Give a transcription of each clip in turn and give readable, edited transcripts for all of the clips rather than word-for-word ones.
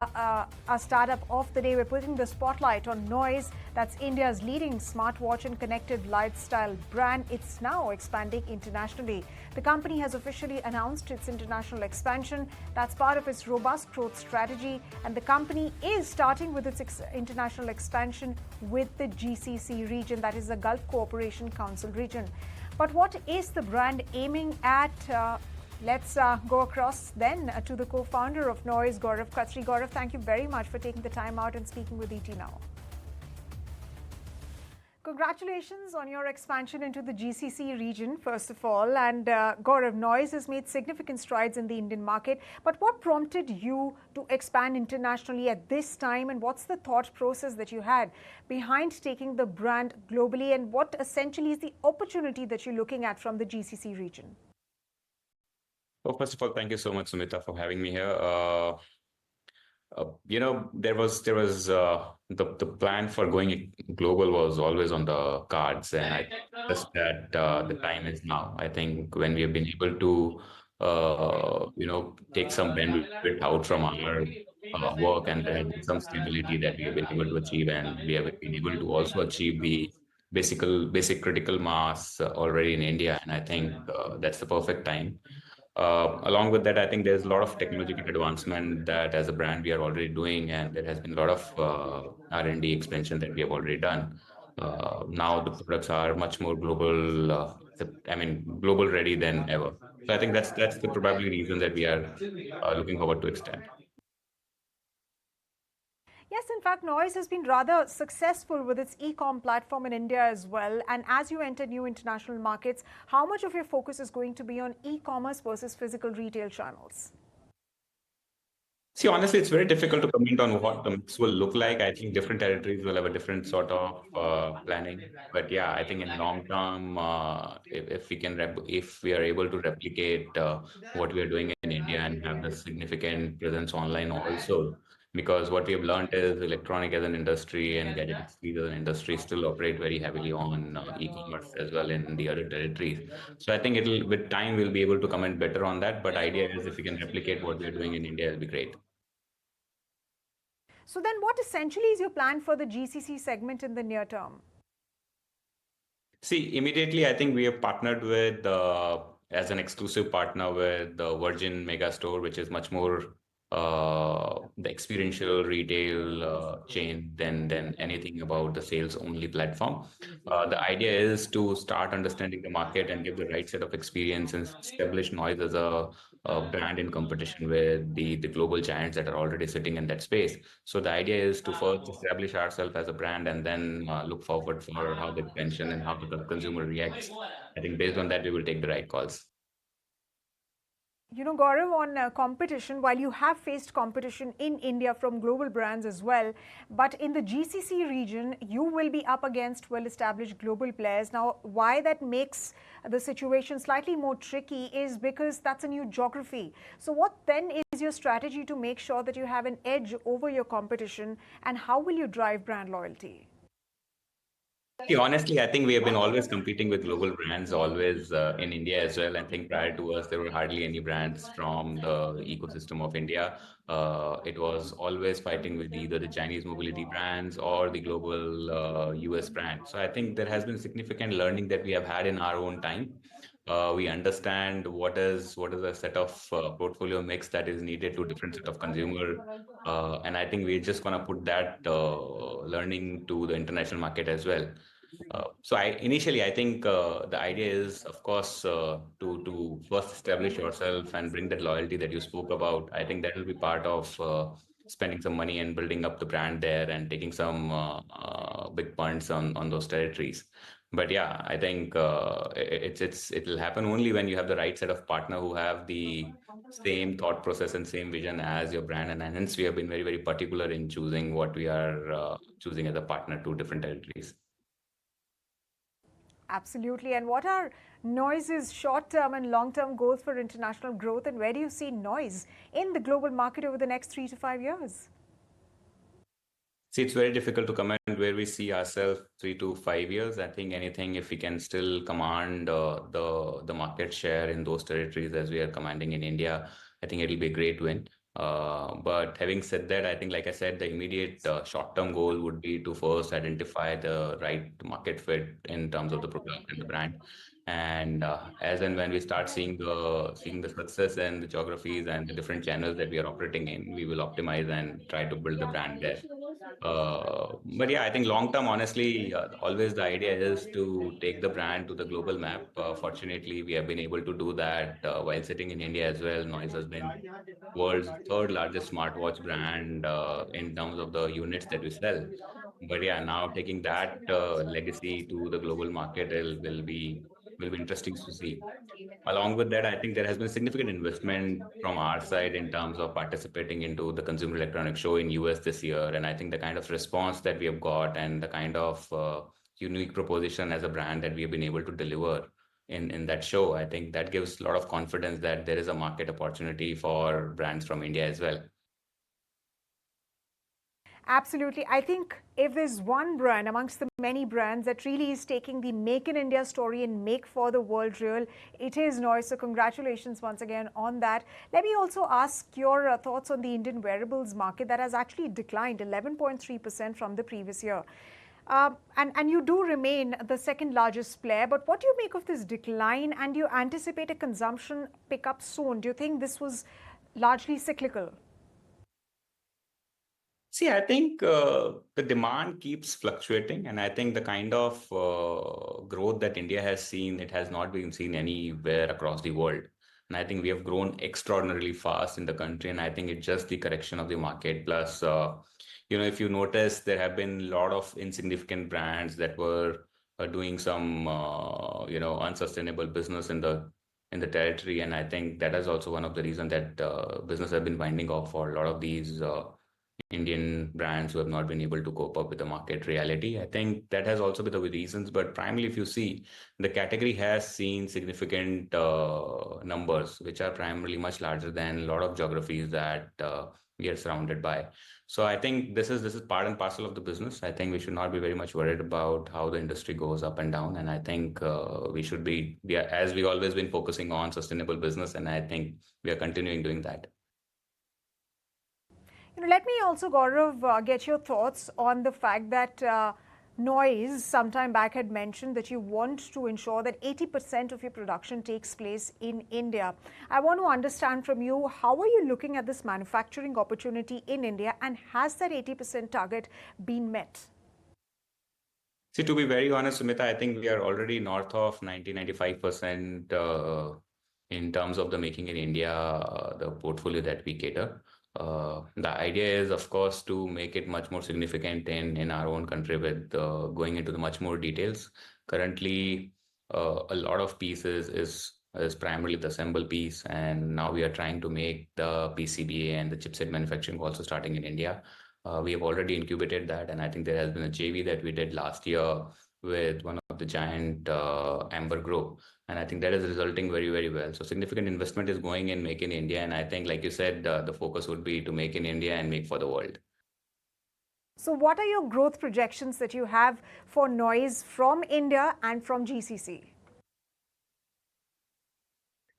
Our startup of the day, we're putting the spotlight on Noise. That's India's leading smartwatch and connected lifestyle brand. It's now expanding internationally. The company has officially announced its international expansion. That's part of its robust growth strategy. And the company is starting with its international expansion with the GCC region, that is the Gulf Cooperation Council region. But what is the brand aiming at? Let's go across then to the co-founder of Noise, Gaurav Khatri. Gaurav, thank you very much for taking the time out and speaking with ET Now. Congratulations on your expansion into the GCC region, first of all. And Gaurav, Noise has made significant strides in the Indian market. But what prompted you to expand internationally at this time? And what's the thought process that you had behind taking the brand globally? And what essentially is the opportunity that you're looking at from the GCC region? Well, first of all, thank you so much, Sumita, for having me here. There was the plan for going global was always on the cards, and I guess that the time is now. I think when we have been able to, take some bandwidth out from our work, and there has been some stability that we have been able to achieve, and we have been able to also achieve the basic critical mass already in India, and I think that's the perfect time. Along with that, I think there's a lot of technological advancement that as a brand we are already doing, and there has been a lot of R&D expansion that we have already done. Now the products are much more global, global ready than ever. So I think that's the probably reason that we are looking forward to extend. Yes, in fact, Noise has been rather successful with its e-com platform in India as well. And as you enter new international markets, how much of your focus is going to be on e-commerce versus physical retail channels? See, honestly, it's very difficult to comment on what the mix will look like. I think different territories will have a different sort of planning. But yeah, I think in long term, if we are able to replicate what we are doing in India and have the significant presence online also, because what we have learned is electronic as an industry and gadgets as an industry still operate very heavily on e-commerce as well in the other territories. So I think it'll with time we'll be able to comment better on that. But idea is if we can replicate what we're doing in India, it'll be great. So then what essentially is your plan for the GCC segment in the near term? See, immediately, I think we have partnered with, as an exclusive partner with the Virgin Megastore, which is much more the experiential retail chain than anything about the sales only platform. The idea is to start understanding the market and give the right set of experience and establish Noise as a brand in competition with the global giants that are already sitting in that space. So the idea is to first establish ourselves as a brand and then look forward for how the expansion and how the consumer reacts. I think based on that, we will take the right calls. You know, Gaurav, on competition, while you have faced competition in India from global brands as well, but in the GCC region, you will be up against well-established global players. Now, why that makes the situation slightly more tricky is because that's a new geography. So what then is your strategy to make sure that you have an edge over your competition, and how will you drive brand loyalty? See, honestly, I think we have been always competing with global brands, always in India as well. I think prior to us, there were hardly any brands from the ecosystem of India. It was always fighting with either the Chinese mobility brands or the global US brands. So I think there has been significant learning that we have had in our own time. We understand what is a set of portfolio mix that is needed to different set of consumer, and I think we're just gonna put that learning to the international market as well. So initially, I think the idea is, of course, to first establish yourself and bring that loyalty that you spoke about. I think that will be part of spending some money and building up the brand there and taking some big punts on those territories. But yeah, I think it'll happen only when you have the right set of partner who have the same thought process and same vision as your brand, and hence we have been very particular in choosing what we are choosing as a partner to different territories. Absolutely. And what are Noise's short-term and long-term goals for international growth, and where do you see Noise in the global market over the next 3 to 5 years? See, it's very difficult to comment where we see ourselves 3 to 5 years. I think anything, if we can still command the market share in those territories as we are commanding in India, I think it'll be a great win. But having said that, I think, like I said, the immediate short-term goal would be to first identify the right market fit in terms of the product and the brand. And as and when we start seeing the success and the geographies and the different channels that we are operating in, we will optimize and try to build the brand there. But yeah, I think long term, honestly, always the idea is to take the brand to the global map. Fortunately, we have been able to do that while sitting in India as well. Noise has been world's third largest smartwatch brand in terms of the units that we sell. But yeah, now taking that legacy to the global market will be interesting to see. Along with that, I think there has been significant investment from our side in terms of participating into the Consumer Electronics Show in US this year. And I think the kind of response that we have got and the kind of unique proposition as a brand that we have been able to deliver in that show, I think that gives a lot of confidence that there is a market opportunity for brands from India as well. Absolutely. I think if there's one brand amongst the many brands that really is taking the Make in India story and make for the world real, it is Noise. So congratulations once again on that. Let me also ask your thoughts on the Indian wearables market that has actually declined 11.3% from the previous year. And you do remain the second largest player, but what do you make of this decline, and do you anticipate a consumption pickup soon? Do you think this was largely cyclical? See, I think the demand keeps fluctuating, and I think the kind of growth that India has seen, it has not been seen anywhere across the world. And I think we have grown extraordinarily fast in the country, and I think it's just the correction of the market. Plus, if you notice, there have been a lot of insignificant brands that were doing some, unsustainable business in the territory, and I think that is also one of the reasons that business have been winding off for a lot of these. Indian brands who have not been able to cope up with the market reality. I think that has also been the reasons, but primarily, if you see, the category has seen significant numbers, which are primarily much larger than a lot of geographies that we are surrounded by. So I think this is part and parcel of the business. I think we should not be very much worried about how the industry goes up and down, and I think we should be, as we always been focusing on sustainable business, and I think we are continuing doing that. Let me also, Gaurav, get your thoughts on the fact that Noise sometime back had mentioned that you want to ensure that 80% of your production takes place in India. I want to understand from you, how are you looking at this manufacturing opportunity in India, and has that 80% target been met? See, to be very honest, Sumita, I think we are already north of 90-95% in terms of the making in India, the portfolio that we cater. The idea is, of course, to make it much more significant in our own country with going into the much more details. Currently, a lot of pieces is primarily the assemble piece, and now we are trying to make the PCBA and the chipset manufacturing also starting in India. We have already incubated that, and I think there has been a JV that we did last year with one of the giant Amber Group, and I think that is resulting very, very well. So significant investment is going in Make in India, and I think, like you said, the focus would be to make in India and make for the world. So what are your growth projections that you have for Noise from India and from GCC?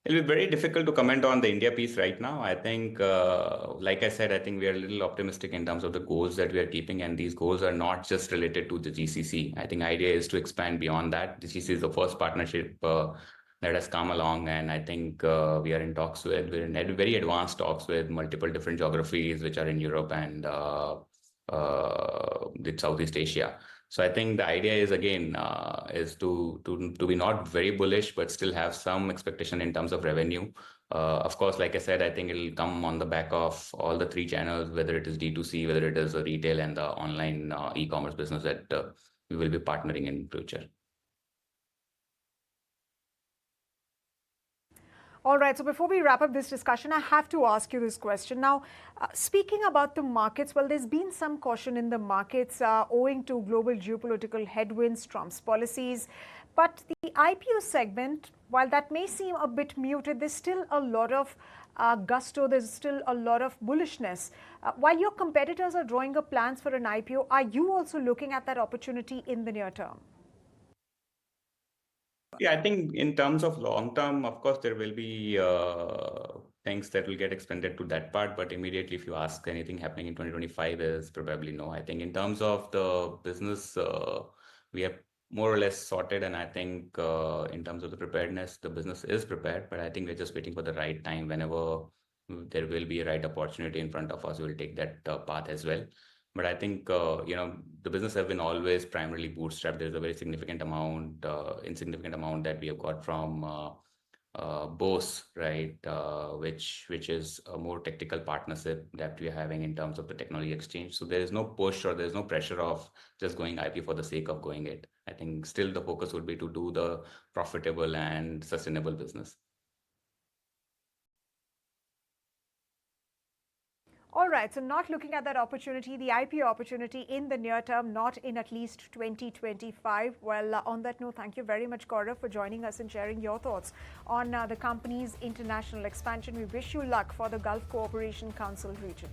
It'll be very difficult to comment on the India piece right now. I think, like I said, I think we are a little optimistic in terms of the goals that we are keeping, and these goals are not just related to the GCC. I think idea is to expand beyond that. The GCC is the first partnership that has come along, and I think we're in very advanced talks with multiple different geographies, which are in Europe and the Southeast Asia. So I think the idea is, again, is to be not very bullish, but still have some expectation in terms of revenue. Of course, like I said, I think it'll come on the back of all the three channels, whether it is D2C, whether it is a retail and the online e-commerce business that we will be partnering in future. All right, so before we wrap up this discussion, I have to ask you this question. Now, speaking about the markets, well, there's been some caution in the markets owing to global geopolitical headwinds, Trump's policies. But the IPO segment, while that may seem a bit muted, there's still a lot of gusto, there's still a lot of bullishness. While your competitors are drawing up plans for an IPO, are you also looking at that opportunity in the near term? Yeah, I think in terms of long term, of course, there will be things that will get extended to that part. But immediately, if you ask anything happening in 2025, is probably no. I think in terms of the business, we have more or less sorted, and I think in terms of the preparedness, the business is prepared. But I think we're just waiting for the right time. Whenever there will be a right opportunity in front of us, we'll take that path as well. But I think the business have been always primarily bootstrapped. There's a very significant amount, insignificant amount that we have got from Bose, right? Which is a more technical partnership that we are having in terms of the technology exchange. So there is no push or there is no pressure of just going IP for the sake of going it. I think still the focus would be to do the profitable and sustainable business. All right, so not looking at that opportunity, the IPO opportunity in the near term, not in at least 2025. Well, on that note, thank you very much, Gaurav, for joining us and sharing your thoughts on the company's international expansion. We wish you luck for the Gulf Cooperation Council region.